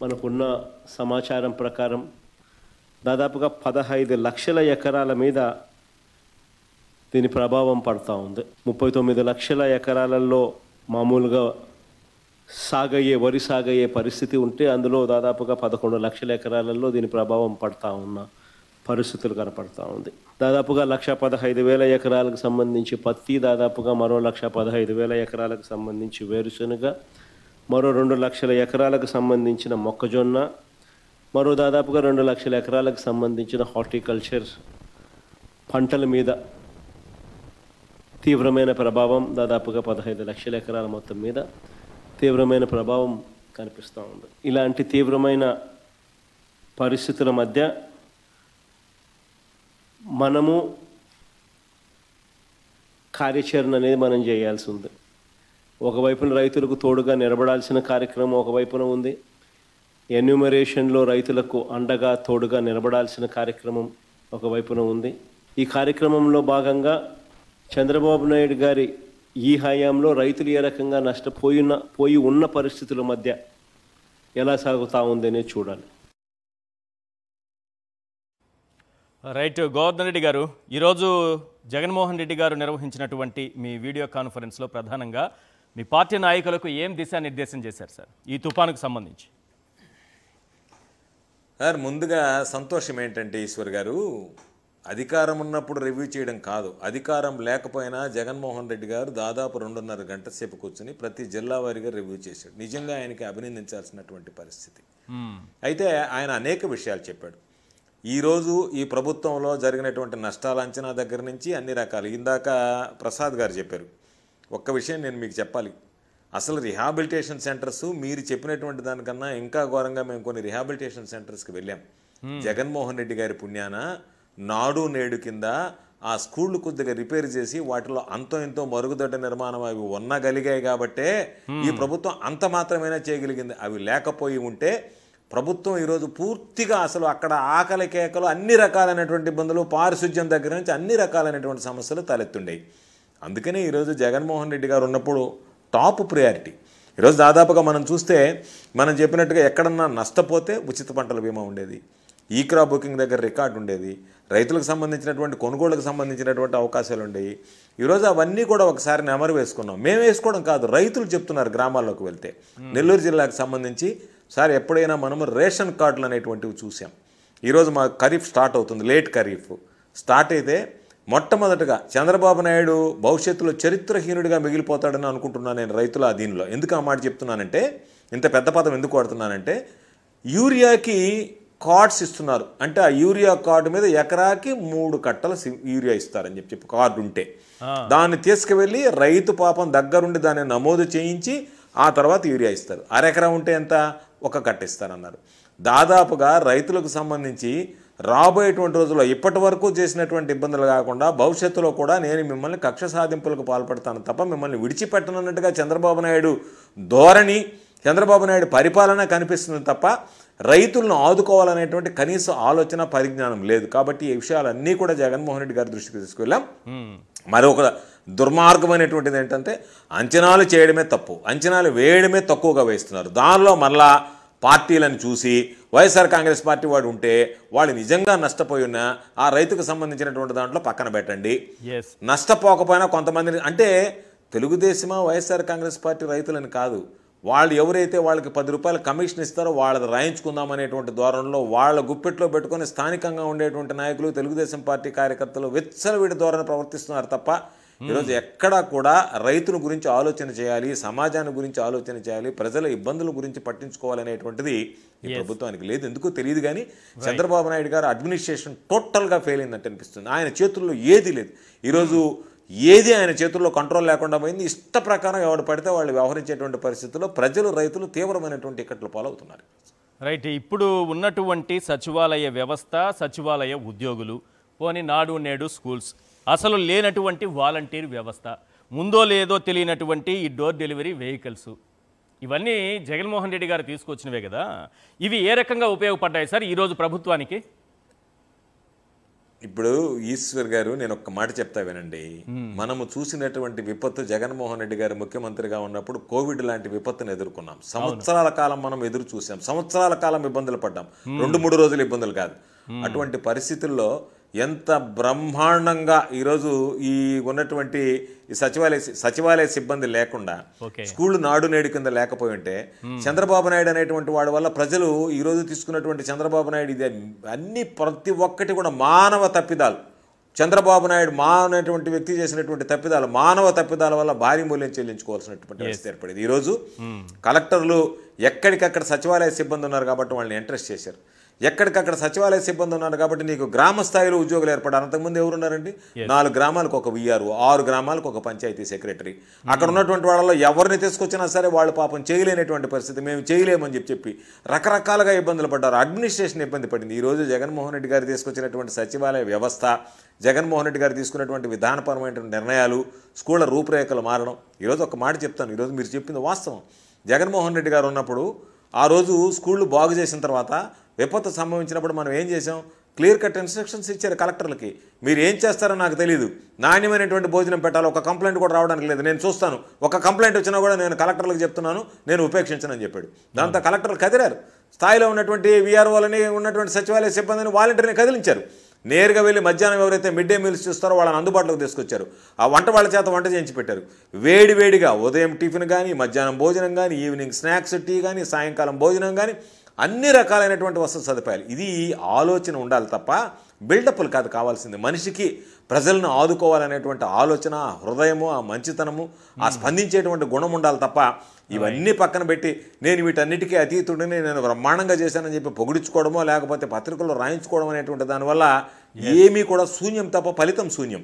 మనకున్న సమాచారం ప్రకారం దాదాపుగా 15 లక్షల ఎకరాల మీద దీని ప్రభావం పడుతూ ఉంది. 39 లక్షల ఎకరాలలో మామూలుగా వరి సాగయ్యే పరిస్థితి ఉంటే అందులో దాదాపుగా 11 లక్షల ఎకరాలలో దీని ప్రభావం పడుతూ ఉన్న పరిస్థితులు కనపడతా ఉంది. దాదాపుగా 1,15,000 ఎకరాలకు సంబంధించి పత్తి, దాదాపుగా మరో 1,15,000 ఎకరాలకు సంబంధించి వేరుశనగ, మరో 2 లక్షల ఎకరాలకు సంబంధించిన మొక్కజొన్న, మరో దాదాపుగా 2 లక్షల ఎకరాలకు సంబంధించిన హార్టికల్చర్ పంటల మీద తీవ్రమైన ప్రభావం, దాదాపుగా 15 లక్షల ఎకరాల మొత్తం మీద తీవ్రమైన ప్రభావం కనిపిస్తూ ఉంది. ఇలాంటి తీవ్రమైన పరిస్థితుల మధ్య మనము కార్యాచరణ అనేది మనం చేయాల్సి ఉంది. ఒకవైపున రైతులకు తోడుగా నిలబడాల్సిన కార్యక్రమం ఒకవైపున ఉంది. ఎన్యూమరేషన్లో రైతులకు అండగా తోడుగా నిలబడాల్సిన కార్యక్రమం ఒకవైపున ఉంది. ఈ కార్యక్రమంలో భాగంగా చంద్రబాబు నాయుడు గారి ఈ హయాంలో రైతులు ఏ రకంగా పోయి ఉన్న పరిస్థితుల మధ్య ఎలా సాగుతూ ఉందనే చూడాలి. రైట్. గోవర్ధన్ రెడ్డి గారు, ఈరోజు జగన్మోహన్ రెడ్డి గారు నిర్వహించినటువంటి మీ వీడియో కాన్ఫరెన్స్లో ప్రధానంగా మీ పార్టీ నాయకులకు ఏం దిశానిర్దేశం చేశారు సార్ ఈ తుఫానుకు సంబంధించి? సార్, ముందుగా సంతోషం ఏంటంటే ఈశ్వర్ గారు, అధికారం ఉన్నప్పుడు రివ్యూ చేయడం కాదు, అధికారం లేకపోయినా జగన్మోహన్ రెడ్డి గారు దాదాపు 2.5 గంట సేపు కూర్చొని ప్రతి జిల్లా వారీగా రివ్యూ చేశాడు. నిజంగా ఆయనకి అభినందించాల్సినటువంటి పరిస్థితి. అయితే ఆయన అనేక విషయాలు చెప్పాడు. ఈరోజు ఈ ప్రభుత్వంలో జరిగినటువంటి నష్టాల అంచనా దగ్గర నుంచి అన్ని రకాలు, ఇందాక ప్రసాద్ గారు చెప్పారు. ఒక్క విషయం నేను మీకు చెప్పాలి, అసలు రిహాబిలిటేషన్ సెంటర్స్ మీరు చెప్పినటువంటి దానికన్నా ఇంకా ఘోరంగా మేము కొన్ని రిహాబిలిటేషన్ సెంటర్స్కి వెళ్ళాం. జగన్మోహన్ రెడ్డి గారి పుణ్యాన నాడు నేడు కింద ఆ స్కూళ్ళు కొద్దిగా రిపేర్ చేసి వాటిలో అంతో ఇంతో మరుగుదొడ్డ నిర్మాణం అవి ఉన్నగలిగాయి కాబట్టే ఈ ప్రభుత్వం అంత మాత్రమైనా చేయగలిగింది. అవి లేకపోయి ఉంటే ప్రభుత్వం ఈరోజు పూర్తిగా అసలు అక్కడ ఆకలి కేకలు, అన్ని రకాలైనటువంటి ఇబ్బందులు, పారిశుధ్యం దగ్గర నుంచి అన్ని రకాలైనటువంటి సమస్యలు తలెత్తుండేవి. అందుకనే ఈరోజు జగన్మోహన్ రెడ్డి గారు ఉన్నప్పుడు టాప్ ప్రయారిటీ. ఈరోజు దాదాపుగా మనం చూస్తే మనం చెప్పినట్టుగా ఎక్కడన్నా నష్టపోతే ఉచిత పంటల బీమా ఉండేది, ఈ క్రాప్ బుకింగ్ దగ్గర రికార్డు ఉండేది, రైతులకు సంబంధించినటువంటి కొనుగోళ్లకు సంబంధించినటువంటి అవకాశాలు ఉండేవి. ఈరోజు అవన్నీ కూడా ఒకసారి నెమరు వేసుకున్నాం. మేము వేసుకోవడం కాదు, రైతులు చెప్తున్నారు గ్రామాల్లోకి వెళ్తే. నెల్లూరు జిల్లాకు సంబంధించి సార్ ఎప్పుడైనా మనము రేషన్ కార్డులు అనేటువంటివి చూసాం. ఈరోజు మా ఖరీఫ్ స్టార్ట్ అవుతుంది, లేట్ ఖరీఫ్ స్టార్ట్ అయితే మొట్టమొదటగా చంద్రబాబు నాయుడు భవిష్యత్తులో చరిత్రహీనుడిగా మిగిలిపోతాడని అనుకుంటున్నాను నేను రైతుల దీనిలో. ఎందుకు ఆ మాట చెప్తున్నానంటే, ఇంత పెద్ద పదం ఎందుకు వాడుతున్నానంటే, యూరియాకి కార్డ్స్ ఇస్తున్నారు. అంటే ఆ యూరియా కార్డు మీద ఎకరాకి 3 కట్టల యూరియా ఇస్తారని చెప్పి కార్డు ఉంటే దాన్ని తీసుకువెళ్ళి రైతు పాపం దగ్గరుండి దాన్ని నమోదు చేయించి ఆ తర్వాత యూరియా ఇస్తారు. అరెకరా ఉంటే ఎంత, 1 కట్ట ఇస్తారన్నారు. దాదాపుగా రైతులకు సంబంధించి రాబోయేటువంటి రోజుల్లో ఇప్పటి వరకు చేసినటువంటి ఇబ్బందులు కాకుండా భవిష్యత్తులో కూడా నేను మిమ్మల్ని కక్ష సాధింపులకు పాల్పడతాను తప్ప మిమ్మల్ని విడిచిపెట్టనున్నట్టుగా చంద్రబాబు నాయుడు ధోరణి, చంద్రబాబు నాయుడు పరిపాలన కనిపిస్తుంది తప్ప రైతులను ఆదుకోవాలనేటువంటి కనీస ఆలోచన పరిజ్ఞానం లేదు. కాబట్టి ఈ విషయాలన్నీ కూడా జగన్మోహన్ రెడ్డి గారి దృష్టికి తీసుకెళ్ళాం. మరొక దుర్మార్గమైనటువంటిది ఏంటంటే, అంచనాలు చేయడమే తప్పు, అంచనాలు వేయడమే తక్కువగా వేస్తున్నారు. దానిలో మరలా పార్టీలను చూసి వైఎస్ఆర్ కాంగ్రెస్ పార్టీ వాడు ఉంటే వాళ్ళు నిజంగా నష్టపోయి ఉన్నా ఆ రైతుకు సంబంధించినటువంటి దాంట్లో పక్కన పెట్టండి. నష్టపోకపోయినా కొంతమందిని, అంటే తెలుగుదేశమా వైఎస్ఆర్ కాంగ్రెస్ పార్టీ రైతులని కాదు, వాళ్ళు ఎవరైతే వాళ్ళకి 10 రూపాయల కమిషన్ ఇస్తారో వాళ్ళది రాయించుకుందాం అనేటువంటి ధోరణిలో వాళ్ళ గుప్పెట్లో పెట్టుకుని స్థానికంగా ఉండేటువంటి నాయకులు, తెలుగుదేశం పార్టీ కార్యకర్తలు విచ్చలవిడి ధోరణి ప్రవర్తిస్తున్నారు తప్ప ఈరోజు ఎక్కడా కూడా రైతుల గురించి ఆలోచన చేయాలి, సమాజాన్ని గురించి ఆలోచన చేయాలి, ప్రజల ఇబ్బందుల గురించి పట్టించుకోవాలనేటువంటిది ఈ ప్రభుత్వానికి లేదు. ఎందుకో తెలియదు కానీ చంద్రబాబు నాయుడు గారు అడ్మినిస్ట్రేషన్ టోటల్గా ఫెయిల్ అయినట్టు అనిపిస్తుంది. ఆయన చేతుల్లో ఏది లేదు. ఈరోజు ఏది ఆయన చేతుల్లో కంట్రోల్ లేకుండా పోయింది. ఇష్ట ప్రకారం ఎవరు పడితే వాళ్ళు వ్యవహరించేటువంటి పరిస్థితుల్లో ప్రజలు, రైతులు తీవ్రమైనటువంటి ఇక్కట్లు పాలవుతున్నారు. రైట్. ఇప్పుడు ఉన్నటువంటి సచివాలయ వ్యవస్థ, సచివాలయ ఉద్యోగులు, పోనీ నాడు నేడు స్కూల్స్, అసలు లేనటువంటి వాలంటీర్ వ్యవస్థ, ముందో లేదో తెలియనటువంటి ఈ డోర్ డెలివరీ వెహికల్స్, ఇవన్నీ జగన్మోహన్ రెడ్డి గారు తీసుకొచ్చినవే కదా. ఇవి ఏ రకంగా ఉపయోగపడ్డాయి సార్ ఈరోజు ప్రభుత్వానికి? ఇప్పుడు ఈశ్వర్ గారు నేను ఒక్క మాట చెప్తా వినండి. మనము చూసినటువంటి విపత్తు జగన్మోహన్ రెడ్డి గారు ముఖ్యమంత్రిగా ఉన్నప్పుడు కోవిడ్ లాంటి విపత్తును ఎదుర్కొన్నాం. సంవత్సరాల కాలం మనం ఎదురు చూసాం, సంవత్సరాల కాలం ఇబ్బందులు పడ్డాం, 2-3 రోజులు ఇబ్బందులు కాదు. అటువంటి పరిస్థితుల్లో ఎంత బ్రహ్మాండంగా ఈరోజు ఈ ఉన్నటువంటి ఈ సచివాలయ సిబ్బంది లేకుండా స్కూళ్ళు నాడు నేడు కింద లేకపోయి ఉంటే చంద్రబాబు నాయుడు అనేటువంటి వాడి వల్ల ప్రజలు ఈరోజు తీసుకున్నటువంటి చంద్రబాబు నాయుడు ఇది అన్ని ప్రతి ఒక్కటి కూడా మానవ తప్పిదాలు. చంద్రబాబు నాయుడు అనేటువంటి వ్యక్తి చేసినటువంటి తప్పిదాలు, మానవ తప్పిదాల వల్ల భారీ మూల్యం చెల్లించుకోవాల్సినటువంటి పరిస్థితి ఏర్పడింది. ఈరోజు కలెక్టర్లు ఎక్కడికక్కడ సచివాలయ సిబ్బంది ఉన్నారు కాబట్టి వాళ్ళని ఇంట్రెస్ట్ చేశారు. ఎక్కడికక్కడ సచివాలయ సిబ్బంది ఉన్నారు కాబట్టి నీకు గ్రామ స్థాయిలో ఉద్యోగులు ఏర్పడారు. అంతకుముందు ఎవరున్నారండి? 4 గ్రామాలకు ఒక విఆర్ఓ, 6 గ్రామాలకు ఒక పంచాయతీ సెక్రటరీ. అక్కడ ఉన్నటువంటి వాళ్ళలో ఎవరిని తీసుకొచ్చినా సరే వాళ్ళు పాపం చేయలేనటువంటి పరిస్థితి. మేము చేయలేమని చెప్పి రకరకాలుగా ఇబ్బందులు పడ్డారు. అడ్మినిస్ట్రేషన్ ఇబ్బంది పడింది. ఈరోజు జగన్మోహన్ రెడ్డి గారు తీసుకొచ్చినటువంటి సచివాలయ వ్యవస్థ, జగన్మోహన్ రెడ్డి గారు తీసుకున్నటువంటి విధానపరమైనటువంటి నిర్ణయాలు, స్కూళ్ళ రూపురేఖలు మారడం. ఈరోజు ఒక మాట చెప్తాను, ఈరోజు మీరు చెప్పింది వాస్తవం. జగన్మోహన్ రెడ్డి గారు ఉన్నప్పుడు ఆ రోజు స్కూళ్ళు బాగు చేసిన తర్వాత విపత్తు సంభవించినప్పుడు మనం ఏం చేసాం? క్లియర్ కట్ ఇన్స్ట్రక్షన్స్ ఇచ్చారు కలెక్టర్లకి. మీరు ఏం చేస్తారో నాకు తెలియదు, నాణ్యమైనటువంటి భోజనం పెట్టాలి, ఒక కంప్లైంట్ కూడా రావడానికి లేదు, నేను చూస్తాను, ఒక కంప్లైంట్ వచ్చినా కూడా నేను కలెక్టర్లకు చెప్తున్నాను, నేను ఉపేక్షించనని చెప్పాడు. దాంతో కలెక్టర్లు కదిరారు. స్థాయిలో ఉన్నటువంటి వీఆర్ఓలని, ఉన్నటువంటి సచివాలయ సిబ్బందిని, వాలంటీర్ని కదిలించారు. నేరుగా వెళ్ళి మధ్యాహ్నం ఎవరైతే మిడ్ డే మీల్స్ చూస్తారో వాళ్ళని అందుబాటులోకి తీసుకొచ్చారు. ఆ వాళ్ళ చేత వంట చేయించి పెట్టారు. వేడివేడిగా ఉదయం టిఫిన్ కానీ, మధ్యాహ్నం భోజనం కానీ, ఈవినింగ్ స్నాక్స్ టీ కానీ, సాయంకాలం భోజనం కానీ, అన్ని రకాలైనటువంటి వసతి సదుపాయాలు. ఇది ఆలోచన ఉండాలి తప్ప బిల్డప్లు కాదు కావాల్సింది. మనిషికి ప్రజలను ఆదుకోవాలనేటువంటి ఆలోచన, హృదయము, ఆ మంచితనము, ఆ స్పందించేటువంటి గుణం ఉండాలి తప్ప ఇవన్నీ పక్కన పెట్టి నేను వీటన్నిటికీ అతీతుడిని, నేను బ్రహ్మాండంగా చేశానని చెప్పి పొగిడించుకోవడమో లేకపోతే పత్రికల్లో రాయించుకోవడం అనేటువంటి దానివల్ల ఏమీ కూడా శూన్యం తప్ప ఫలితం శూన్యం.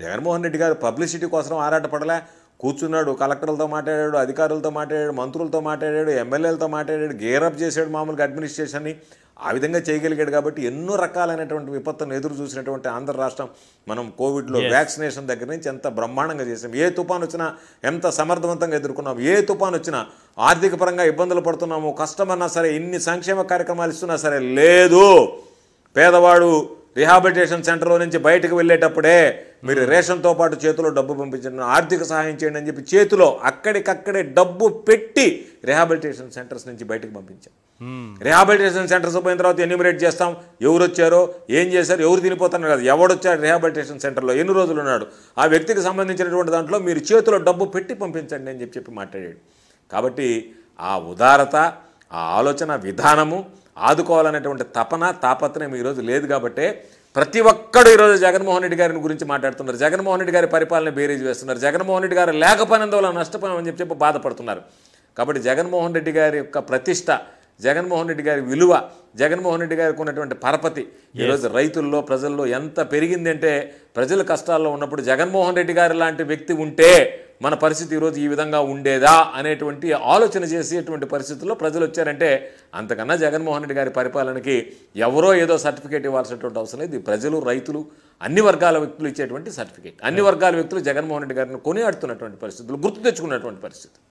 జగన్మోహన్ రెడ్డి గారు పబ్లిసిటీ కోసం ఆరాటపడలే. కూర్చున్నాడు, కలెక్టర్లతో మాట్లాడాడు, అధికారులతో మాట్లాడాడు, మంత్రులతో మాట్లాడాడు, ఎమ్మెల్యేలతో మాట్లాడాడు, గేరప్ చేశాడు మామూలుగా అడ్మినిస్ట్రేషన్ని. ఆ విధంగా చేయగలిగాడు కాబట్టి ఎన్నో రకాలైనటువంటి విపత్తును ఎదురు చూసినటువంటి ఆంధ్ర రాష్ట్రం మనం కోవిడ్లో వ్యాక్సినేషన్ దగ్గర నుంచి ఎంత బ్రహ్మాండంగా చేసాం. ఏ తుఫాను వచ్చినా ఎంత సమర్థవంతంగా ఎదుర్కొన్నాం. ఏ తుఫాను వచ్చినా ఆర్థిక పరంగా ఇబ్బందులు పడుతున్నాము, కష్టమన్నా సరే, ఇన్ని సంక్షేమ కార్యక్రమాలు ఇస్తున్నా సరే లేదు. పేదవాడు రిహాబిలిటేషన్ సెంటర్లో నుంచి బయటకు వెళ్ళేటప్పుడే మీరు రేషన్తో పాటు చేతిలో డబ్బు పంపించండి, ఆర్థిక సహాయం చేయండి అని చెప్పి చేతిలో అక్కడికక్కడే డబ్బు పెట్టి రిహాబిలిటేషన్ సెంటర్స్ నుంచి బయటకు పంపించాం. రిహాబిలిటేషన్ సెంటర్స్ పోయిన తర్వాత ఎన్యూమరేట్ చేస్తాం, ఎవరు వచ్చారో, ఏం చేశారు, ఎవరు తినిపోతారో కాదు, ఎవడొచ్చాడు రిహాబిలిటేషన్ సెంటర్లో, ఎన్ని రోజులు ఉన్నాడు, ఆ వ్యక్తికి సంబంధించినటువంటి దాంట్లో మీరు చేతిలో డబ్బు పెట్టి పంపించండి అని చెప్పి మాట్లాడాడు. కాబట్టి ఆ ఉదారత, ఆ ఆలోచన విధానము, ఆదుకోవాలనేటువంటి తపన, తాపత్రయం ఈరోజు లేదు. కాబట్టి ప్రతి ఒక్కడు ఈరోజు జగన్మోహన్ రెడ్డి గారిని గురించి మాట్లాడుతున్నారు. జగన్మోహన్ రెడ్డి గారి పరిపాలన బేరీజ్ వేస్తున్నారు. జగన్మోహన్ రెడ్డి గారు లేకపోయినందువల్ల నష్టపోయామని చెప్పి బాధపడుతున్నారు. కాబట్టి జగన్మోహన్ రెడ్డి గారి యొక్క ప్రతిష్ట, జగన్మోహన్ రెడ్డి గారి విలువ, జగన్మోహన్ రెడ్డి గారికి ఉన్నటువంటి పరపతి ఈరోజు రైతుల్లో, ప్రజల్లో ఎంత పెరిగిందంటే, ప్రజల కష్టాల్లో ఉన్నప్పుడు జగన్మోహన్ రెడ్డి గారి లాంటి వ్యక్తి ఉంటే మన పరిస్థితి ఈరోజు ఈ విధంగా ఉండేదా అనేటువంటి ఆలోచన చేసేటువంటి పరిస్థితుల్లో ప్రజలు వచ్చారంటే, అంతకన్నా జగన్మోహన్ రెడ్డి గారి పరిపాలనకి ఎవరో ఏదో సర్టిఫికేట్ ఇవ్వాల్సినటువంటి అవసరం లేదు. ప్రజలు, రైతులు, అన్ని వర్గాల వ్యక్తులు ఇచ్చేటువంటి సర్టిఫికేట్. అన్ని వర్గాల వ్యక్తులు జగన్మోహన్ రెడ్డి గారిని కొనియాడుతున్నటువంటి పరిస్థితులు, గుర్తు తెచ్చుకున్నటువంటి పరిస్థితి.